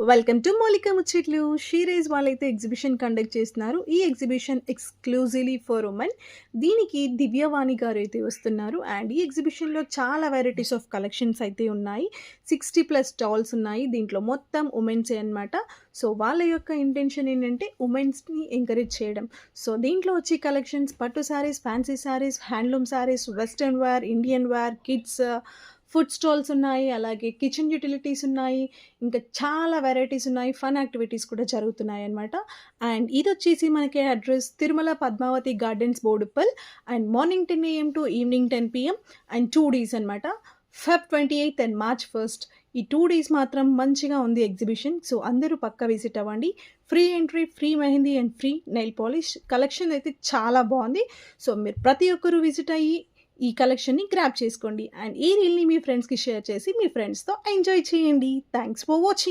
Welcome to మౌలిక ముచ్చట్లు. షీరేజ్ వాళ్ళైతే ఎగ్జిబిషన్ కండక్ట్ చేస్తున్నారు. ఈ ఎగ్జిబిషన్ ఎక్స్క్లూజివ్లీ ఫర్ ఉమెన్. దీనికి దివ్యవాణి గారు అయితే వస్తున్నారు. అండ్ ఈ ఎగ్జిబిషన్లో చాలా వెరైటీస్ ఆఫ్ కలెక్షన్స్ అయితే ఉన్నాయి. 60+ స్టాల్స్ ఉన్నాయి. దీంట్లో మొత్తం ఉమెన్సే అనమాట. సో వాళ్ళ యొక్క ఇంటెన్షన్ ఏంటంటే ఉమెన్స్ని ఎంకరేజ్ చేయడం. సో దీంట్లో వచ్చి కలెక్షన్స్ పట్టు saris, fancy saris, handloom saris, western wear, Indian wear, kids food stalls ఉన్నాయి. అలాగే కిచెన్ యూటిలిటీస్ ఉన్నాయి. ఇంకా చాలా వెరైటీస్ ఉన్నాయి. ఫన్ యాక్టివిటీస్ కూడా జరుగుతున్నాయి అనమాట. అండ్ ఇది వచ్చేసి మనకి address Tirumala Padmavathi gardens Boduppal. And morning 10 AM to evening 10 PM and 2 days అనమాట. Feb 28 అండ్ March 1 ఈ 2 days మాత్రం మంచిగా ఉంది ఎగ్జిబిషన్. సో అందరూ పక్కా విజిట్ అవ్వండి. Free entry, free mehndi and free nail polish. Collection అయితే చాలా బాగుంది. సో మీరు ప్రతి ఒక్కరూ విజిట్ అయ్యి ఈ కలెక్షన్ని గ్రాబ్ చేసుకోండి. అండ్ ఈ రీల్ని మీ ఫ్రెండ్స్కి షేర్ చేసి మీ ఫ్రెండ్స్తో ఎంజాయ్ చేయండి. Thanks for watching.